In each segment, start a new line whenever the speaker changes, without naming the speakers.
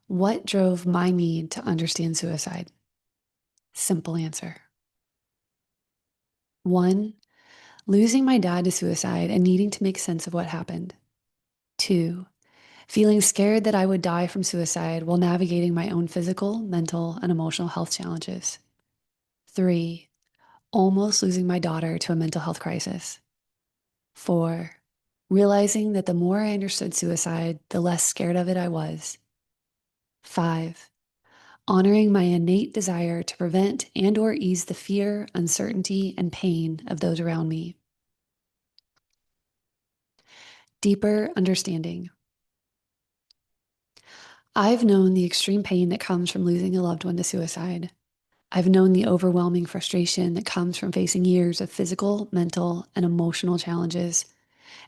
What drove my need to understand suicide? Simple answer. One, losing my dad to suicide and needing to make sense of what happened. Two, feeling scared that I would die from suicide while navigating my own physical, mental, and emotional health challenges. Three, almost losing my daughter to a mental health crisis. Four, realizing that the more I understood suicide, the less scared of it I was. Five, honoring my innate desire to prevent and or ease the fear, uncertainty, and pain of those around me. Deeper understanding. I've known the extreme pain that comes from losing a loved one to suicide. I've known the overwhelming frustration that comes from facing years of physical, mental, and emotional challenges.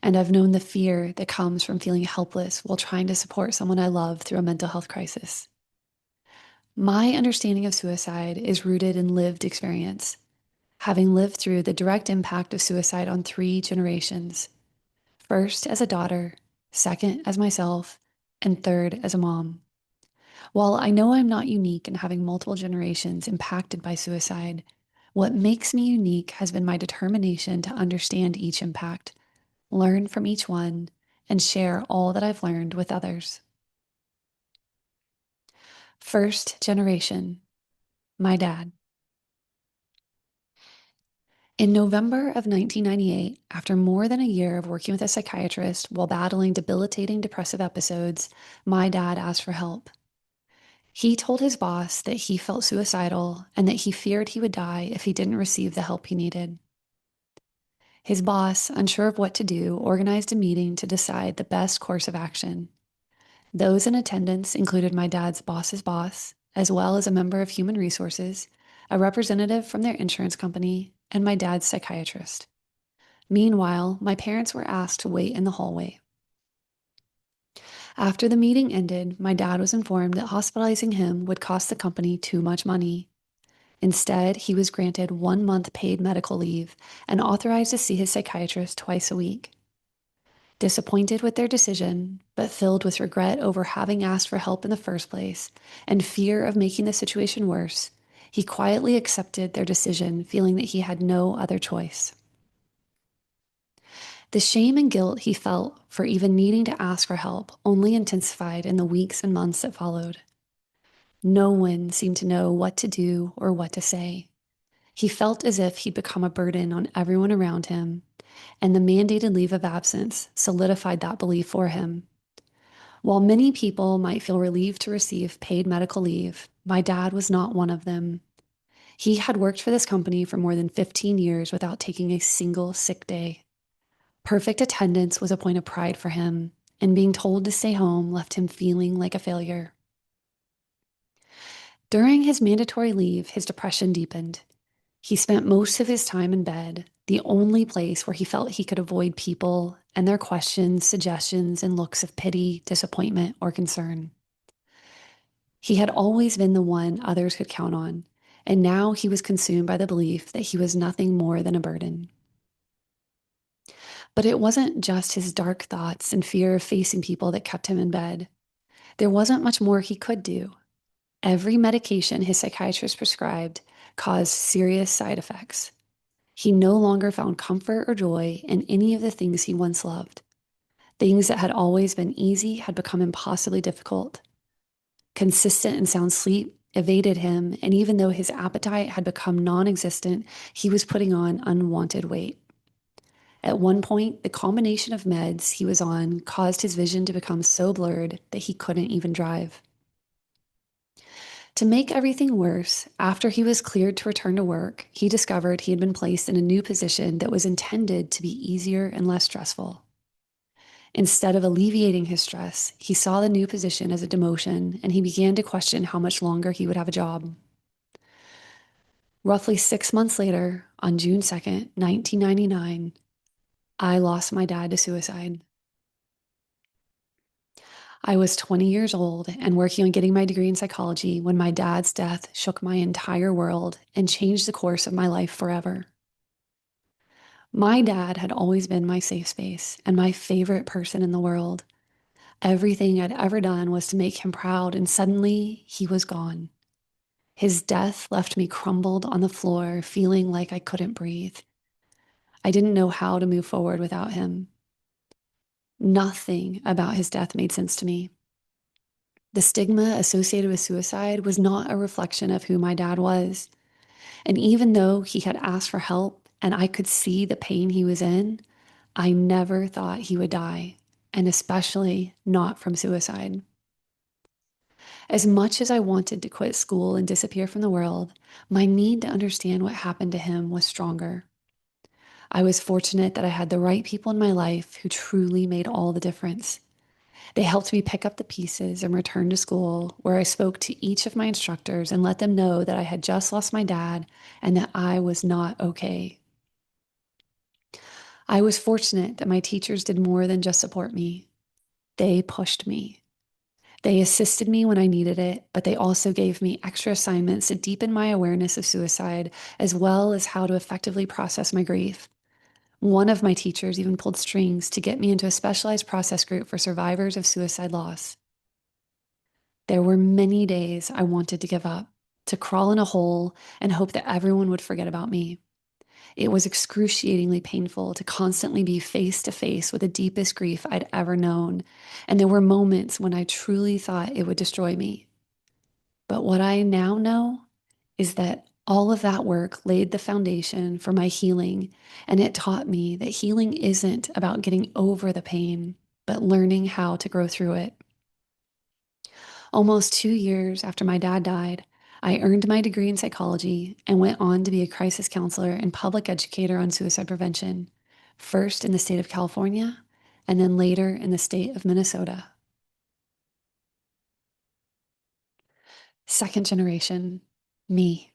And I've known the fear that comes from feeling helpless while trying to support someone I love through a mental health crisis. My understanding of suicide is rooted in lived experience, having lived through the direct impact of suicide on three generations. First as a daughter, second as myself, and third as a mom. While I know I'm not unique in having multiple generations impacted by suicide, what makes me unique has been my determination to understand each impact, learn from each one, and share all that I've learned with others. First generation, my dad. In November of 1998, after more than a year of working with a psychiatrist while battling debilitating depressive episodes, my dad asked for help. He told his boss that he felt suicidal and that he feared he would die if he didn't receive the help he needed. His boss, unsure of what to do, organized a meeting to decide the best course of action. Those in attendance included my dad's boss's boss, as well as a member of human resources, a representative from their insurance company, and my dad's psychiatrist. Meanwhile, my parents were asked to wait in the hallway. After the meeting ended, my dad was informed that hospitalizing him would cost the company too much money. Instead, he was granted 1 month paid medical leave and authorized to see his psychiatrist twice a week. Disappointed with their decision, but filled with regret over having asked for help in the first place and fear of making the situation worse, he quietly accepted their decision, feeling that he had no other choice. The shame and guilt he felt for even needing to ask for help only intensified in the weeks and months that followed. No one seemed to know what to do or what to say. He felt as if he'd become a burden on everyone around him, and the mandated leave of absence solidified that belief for him. While many people might feel relieved to receive paid medical leave, my dad was not one of them. He had worked for this company for more than 15 years without taking a single sick day. Perfect attendance was a point of pride for him, and being told to stay home left him feeling like a failure. During his mandatory leave, his depression deepened. He spent most of his time in bed, the only place where he felt he could avoid people and their questions, suggestions, and looks of pity, disappointment, or concern. He had always been the one others could count on, and now he was consumed by the belief that he was nothing more than a burden. But it wasn't just his dark thoughts and fear of facing people that kept him in bed. There wasn't much more he could do. Every medication his psychiatrist prescribed caused serious side effects. He no longer found comfort or joy in any of the things he once loved. Things that had always been easy had become impossibly difficult. Consistent and sound sleep evaded him, and even though his appetite had become non existent, he was putting on unwanted weight. At one point, the combination of meds he was on caused his vision to become so blurred that he couldn't even drive. To make everything worse, after he was cleared to return to work, he discovered he had been placed in a new position that was intended to be easier and less stressful. Instead of alleviating his stress, he saw the new position as a demotion, and he began to question how much longer he would have a job. Roughly 6 months later, on June 2nd, 1999, I lost my dad to suicide. I was 20 years old and working on getting my degree in psychology when my dad's death shook my entire world and changed the course of my life forever. My dad had always been my safe space and my favorite person in the world. Everything I'd ever done was to make him proud, and suddenly he was gone. His death left me crumbled on the floor, feeling like I couldn't breathe. I didn't know how to move forward without him. Nothing about his death made sense to me. The stigma associated with suicide was not a reflection of who my dad was. And even though he had asked for help and I could see the pain he was in, I never thought he would die, and especially not from suicide. As much as I wanted to quit school and disappear from the world, my need to understand what happened to him was stronger. I was fortunate that I had the right people in my life who truly made all the difference. They helped me pick up the pieces and return to school, where I spoke to each of my instructors and let them know that I had just lost my dad and that I was not okay. I was fortunate that my teachers did more than just support me. They pushed me. They assisted me when I needed it, but they also gave me extra assignments to deepen my awareness of suicide, as well as how to effectively process my grief. One of my teachers even pulled strings to get me into a specialized process group for survivors of suicide loss. There were many days I wanted to give up, to crawl in a hole and hope that everyone would forget about me. It was excruciatingly painful to constantly be face to face with the deepest grief I'd ever known, and there were moments when I truly thought it would destroy me. But what I now know is that all of that work laid the foundation for my healing, and it taught me that healing isn't about getting over the pain, but learning how to grow through it. Almost 2 years after my dad died, I earned my degree in psychology and went on to be a crisis counselor and public educator on suicide prevention, first in the state of California and then later in the state of Minnesota. Second generation, me.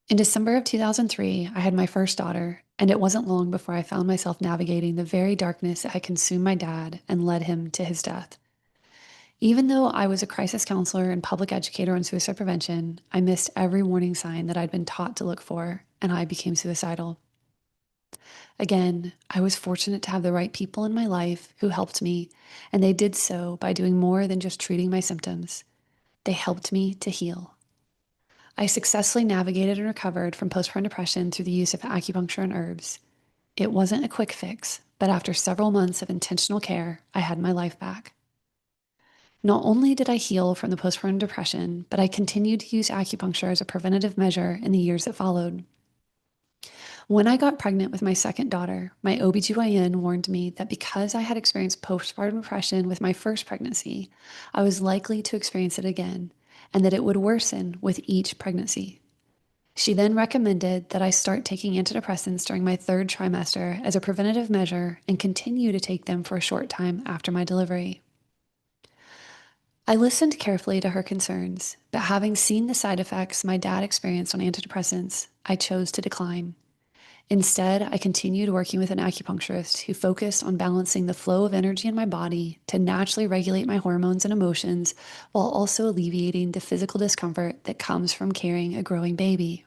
In December of 2003, I had my first daughter, and it wasn't long before I found myself navigating the very darkness that had consumed my dad and led him to his death. Even though I was a crisis counselor and public educator on suicide prevention, I missed every warning sign that I'd been taught to look for, and I became suicidal. Again, I was fortunate to have the right people in my life who helped me, and they did so by doing more than just treating my symptoms. They helped me to heal. I successfully navigated and recovered from postpartum depression through the use of acupuncture and herbs. It wasn't a quick fix, but after several months of intentional care, I had my life back. Not only did I heal from the postpartum depression, but I continued to use acupuncture as a preventative measure in the years that followed. When I got pregnant with my second daughter, my OBGYN warned me that because I had experienced postpartum depression with my first pregnancy, I was likely to experience it again, and that it would worsen with each pregnancy. She then recommended that I start taking antidepressants during my third trimester as a preventative measure and continue to take them for a short time after my delivery. I listened carefully to her concerns, but having seen the side effects my dad experienced on antidepressants, I chose to decline. Instead, I continued working with an acupuncturist who focused on balancing the flow of energy in my body to naturally regulate my hormones and emotions while also alleviating the physical discomfort that comes from carrying a growing baby.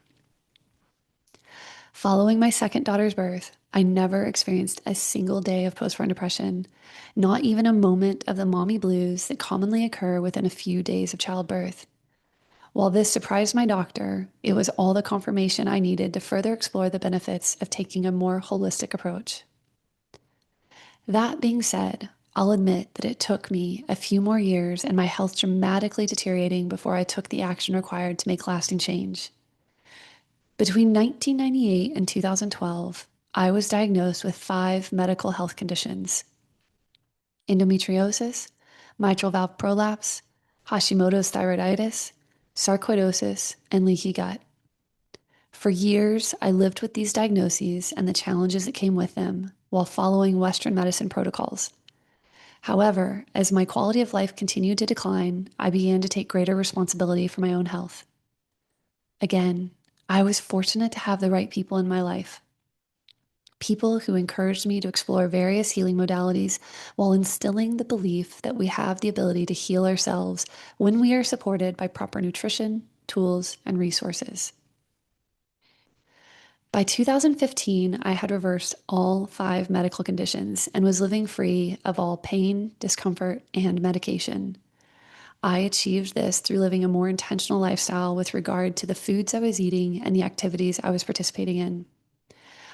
Following my second daughter's birth, I never experienced a single day of postpartum depression, not even a moment of the mommy blues that commonly occur within a few days of childbirth. While this surprised my doctor, it was all the confirmation I needed to further explore the benefits of taking a more holistic approach. That being said, I'll admit that it took me a few more years and my health dramatically deteriorating before I took the action required to make lasting change. Between 1998 and 2012, I was diagnosed with 5 medical health conditions: endometriosis, mitral valve prolapse, Hashimoto's thyroiditis, sarcoidosis, and leaky gut. For years, I lived with these diagnoses and the challenges that came with them while following Western medicine protocols. However, as my quality of life continued to decline, I began to take greater responsibility for my own health. Again, I was fortunate to have the right people in my life. People who encouraged me to explore various healing modalities while instilling the belief that we have the ability to heal ourselves when we are supported by proper nutrition, tools, and resources. By 2015, I had reversed all five medical conditions and was living free of all pain, discomfort, and medication. I achieved this through living a more intentional lifestyle with regard to the foods I was eating and the activities I was participating in.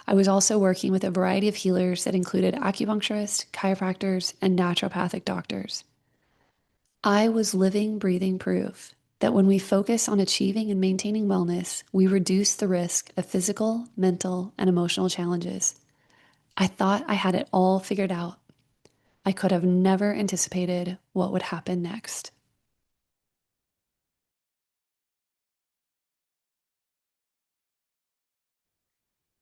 I was also working with a variety of healers that included acupuncturists, chiropractors, and naturopathic doctors. I was living, breathing proof that when we focus on achieving and maintaining wellness, we reduce the risk of physical, mental, and emotional challenges. I thought I had it all figured out. I could have never anticipated what would happen next.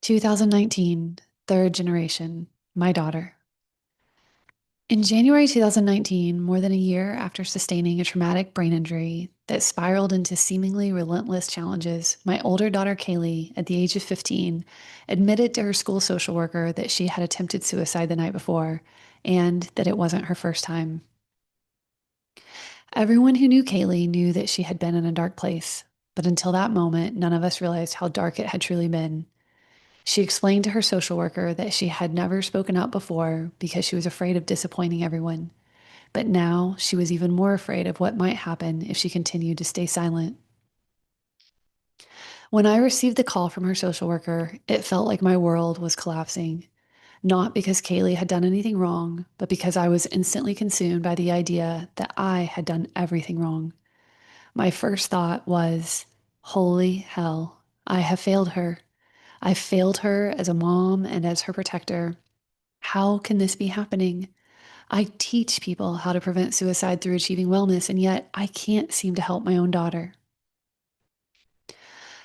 2019, third generation, my daughter. In January 2019, more than a year after sustaining a traumatic brain injury that spiraled into seemingly relentless challenges, my older daughter Kaylee, at the age of 15, admitted to her school social worker that she had attempted suicide the night before and that it wasn't her first time. Everyone who knew Kaylee knew that she had been in a dark place, but until that moment, none of us realized how dark it had truly been. She explained to her social worker that she had never spoken up before because she was afraid of disappointing everyone. But now she was even more afraid of what might happen if she continued to stay silent. When I received the call from her social worker, it felt like my world was collapsing. Not because Kaylee had done anything wrong, but because I was instantly consumed by the idea that I had done everything wrong. My first thought was, holy hell, I have failed her. I failed her as a mom and as her protector. How can this be happening? I teach people how to prevent suicide through achieving wellness, and yet I can't seem to help my own daughter.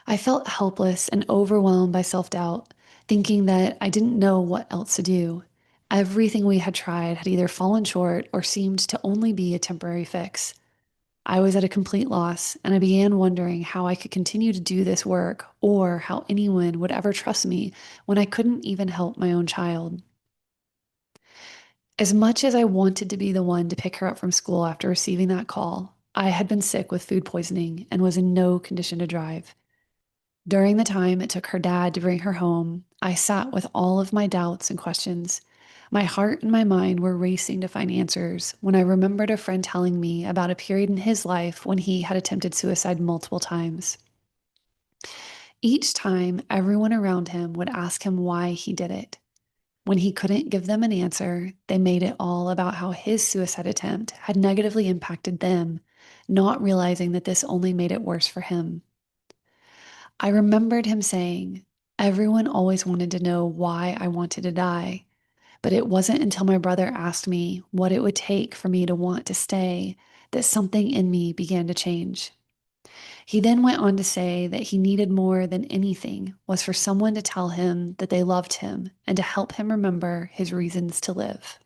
I felt helpless and overwhelmed by self doubt, thinking that I didn't know what else to do. Everything we had tried had either fallen short or seemed to only be a temporary fix. I was at a complete loss, and I began wondering how I could continue to do this work or how anyone would ever trust me when I couldn't even help my own child. As much as I wanted to be the one to pick her up from school after receiving that call, I had been sick with food poisoning and was in no condition to drive. During the time it took her dad to bring her home, I sat with all of my doubts and questions. My heart and my mind were racing to find answers when I remembered a friend telling me about a period in his life when he had attempted suicide multiple times. Each time, everyone around him would ask him why he did it. When he couldn't give them an answer, they made it all about how his suicide attempt had negatively impacted them, not realizing that this only made it worse for him. I remembered him saying, everyone always wanted to know why I wanted to die, but it wasn't until my brother asked me what it would take for me to want to stay that something in me began to change. He then went on to say that he needed more than anything was for someone to tell him that they loved him and to help him remember his reasons to live.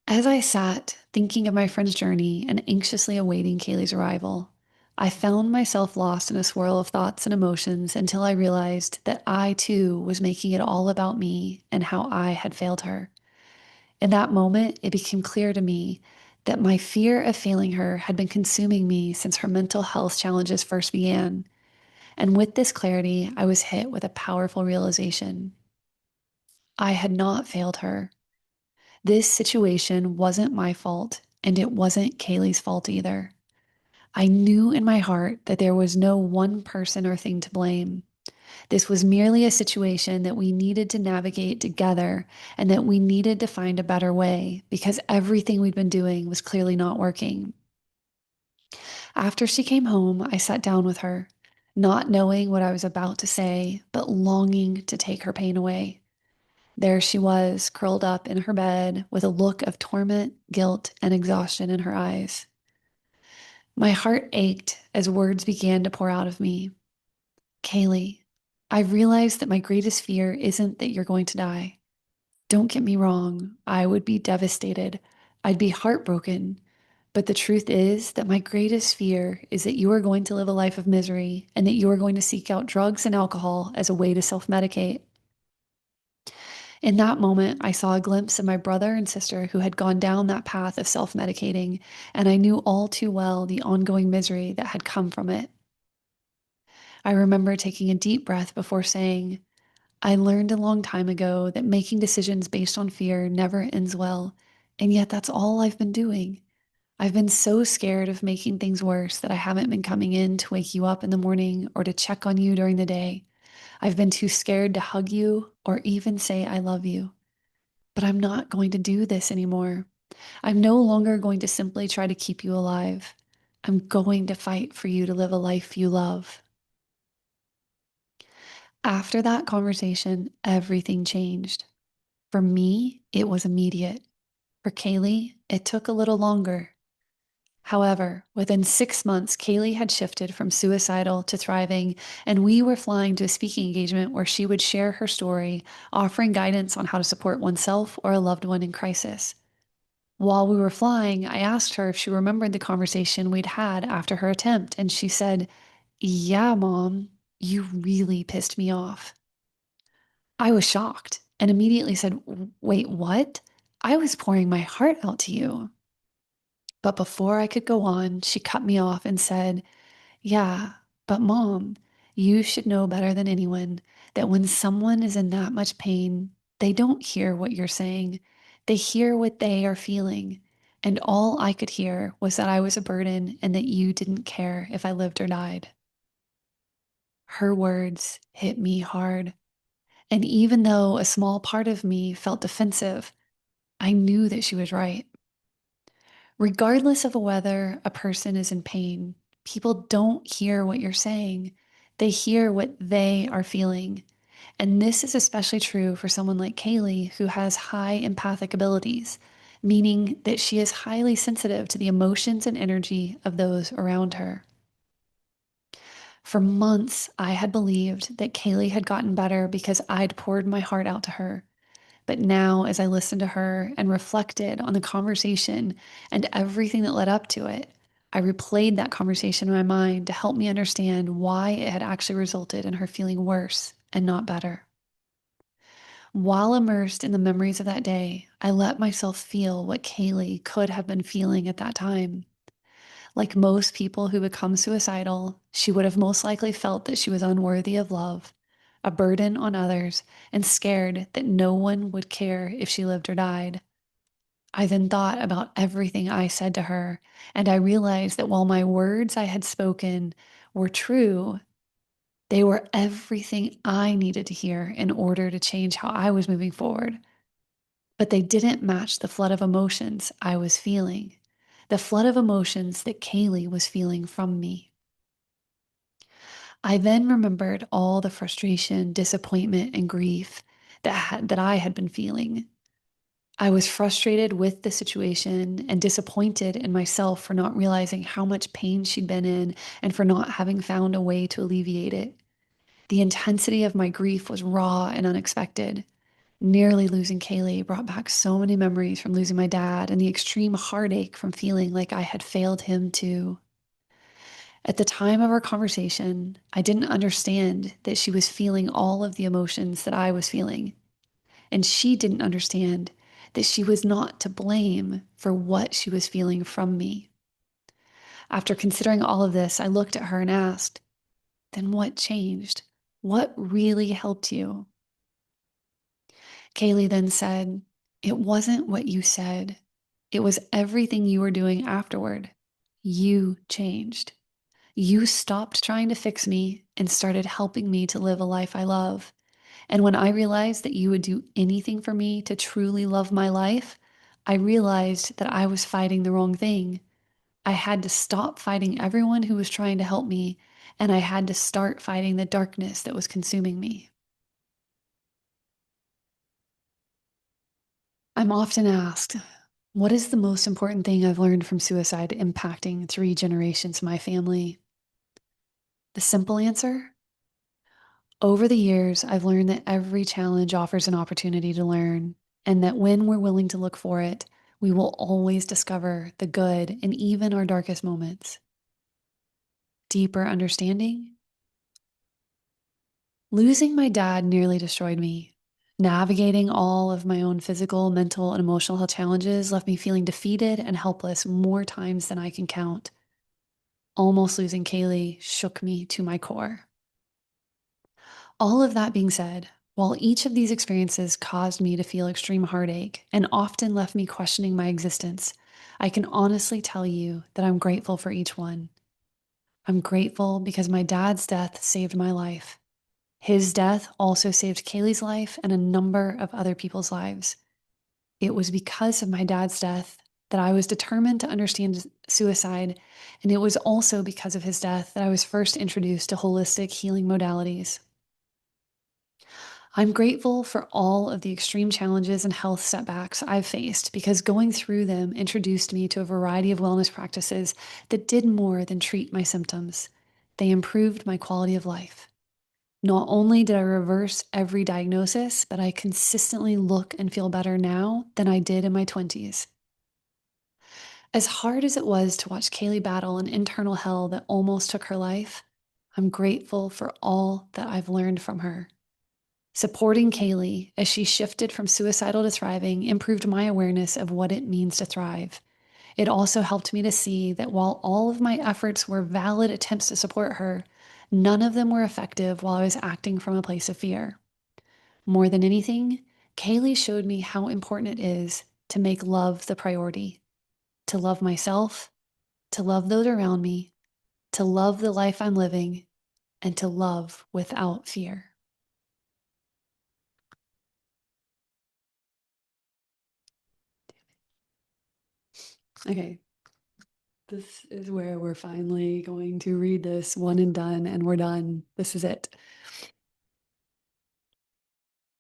As I sat thinking of my friend's journey and anxiously awaiting Kaylee's arrival, I found myself lost in a swirl of thoughts and emotions until I realized that I too was making it all about me and how I had failed her. In that moment, it became clear to me that my fear of failing her had been consuming me since her mental health challenges first began. And with this clarity, I was hit with a powerful realization. I had not failed her. This situation wasn't my fault, and it wasn't Kaylee's fault either. I knew in my heart that there was no one person or thing to blame. This was merely a situation that we needed to navigate together and that we needed to find a better way because everything we'd been doing was clearly not working. After she came home, I sat down with her, not knowing what I was about to say, but longing to take her pain away. There she was, curled up in her bed with a look of torment, guilt, and exhaustion in her eyes. My heart ached as words began to pour out of me. Kaylee, I realize that my greatest fear isn't that you're going to die. Don't get me wrong, I would be devastated. I'd be heartbroken. But the truth is that my greatest fear is that you are going to live a life of misery and that you are going to seek out drugs and alcohol as a way to self medicate. In that moment, I saw a glimpse of my brother and sister who had gone down that path of self medicating, and I knew all too well the ongoing misery that had come from it. I remember taking a deep breath before saying, I learned a long time ago that making decisions based on fear never ends well, and yet that's all I've been doing. I've been so scared of making things worse that I haven't been coming in to wake you up in the morning or to check on you during the day. I've been too scared to hug you or even say I love you. But I'm not going to do this anymore. I'm no longer going to simply try to keep you alive. I'm going to fight for you to live a life you love. After that conversation, everything changed. For me, it was immediate. For Kaylee, it took a little longer. However, within 6 months, Kaylee had shifted from suicidal to thriving, and we were flying to a speaking engagement where she would share her story, offering guidance on how to support oneself or a loved one in crisis. While we were flying, I asked her if she remembered the conversation we'd had after her attempt, and she said, Yeah, Mom, you really pissed me off. I was shocked and immediately said, Wait, what? I was pouring my heart out to you. But before I could go on, she cut me off and said, Yeah, but Mom, you should know better than anyone that when someone is in that much pain, they don't hear what you're saying. They hear what they are feeling. And all I could hear was that I was a burden and that you didn't care if I lived or died. Her words hit me hard. And even though a small part of me felt defensive, I knew that she was right. Regardless of whether a person is in pain, people don't hear what you're saying. They hear what they are feeling. And this is especially true for someone like Kaylee, who has high empathic abilities, meaning that she is highly sensitive to the emotions and energy of those around her. For months, I had believed that Kaylee had gotten better because I'd poured my heart out to her. But now, as I listened to her and reflected on the conversation and everything that led up to it, I replayed that conversation in my mind to help me understand why it had actually resulted in her feeling worse and not better. While immersed in the memories of that day, I let myself feel what Kaylee could have been feeling at that time. Like most people who become suicidal, she would have most likely felt that she was unworthy of love, a burden on others, and scared that no one would care if she lived or died. I then thought about everything I said to her, and I realized that while my words I had spoken were true, they were everything I needed to hear in order to change how I was moving forward. But they didn't match the flood of emotions I was feeling, the flood of emotions that Kaylee was feeling from me. I then remembered all the frustration, disappointment, and grief that I had been feeling. I was frustrated with the situation and disappointed in myself for not realizing how much pain she'd been in and for not having found a way to alleviate it. The intensity of my grief was raw and unexpected. Nearly losing Kaylee brought back so many memories from losing my dad and the extreme heartache from feeling like I had failed him too. At the time of our conversation, I didn't understand that she was feeling all of the emotions that I was feeling. And she didn't understand that she was not to blame for what she was feeling from me. After considering all of this, I looked at her and asked, Then what changed? What really helped you? Kaylee then said, It wasn't what you said. It was everything you were doing afterward. You changed. You stopped trying to fix me and started helping me to live a life I love. And when I realized that you would do anything for me to truly love my life, I realized that I was fighting the wrong thing. I had to stop fighting everyone who was trying to help me, and I had to start fighting the darkness that was consuming me. I'm often asked, what is the most important thing I've learned from suicide impacting 3 generations of my family? The simple answer? Over the years, I've learned that every challenge offers an opportunity to learn, and that when we're willing to look for it, we will always discover the good in even our darkest moments. Deeper understanding? Losing my dad nearly destroyed me. Navigating all of my own physical, mental, and emotional health challenges left me feeling defeated and helpless more times than I can count. Almost losing Kaylee shook me to my core. All of that being said, while each of these experiences caused me to feel extreme heartache and often left me questioning my existence, I can honestly tell you that I'm grateful for each one. I'm grateful because my dad's death saved my life. His death also saved Kaylee's life and a number of other people's lives. It was because of my dad's death that I was determined to understand suicide, and it was also because of his death that I was first introduced to holistic healing modalities. I'm grateful for all of the extreme challenges and health setbacks I've faced because going through them introduced me to a variety of wellness practices that did more than treat my symptoms. They improved my quality of life. Not only did I reverse every diagnosis, but I consistently look and feel better now than I did in my 20s. As hard as it was to watch Kaylee battle an internal hell that almost took her life, I'm grateful for all that I've learned from her. Supporting Kaylee as she shifted from suicidal to thriving improved my awareness of what it means to thrive. It also helped me to see that while all of my efforts were valid attempts to support her, none of them were effective while I was acting from a place of fear. More than anything, Kaylee showed me how important it is to make love the priority, to love myself, to love those around me, to love the life I'm living, and to love without fear. Okay, this is where we're finally going to read this one and done, and we're done. This is it.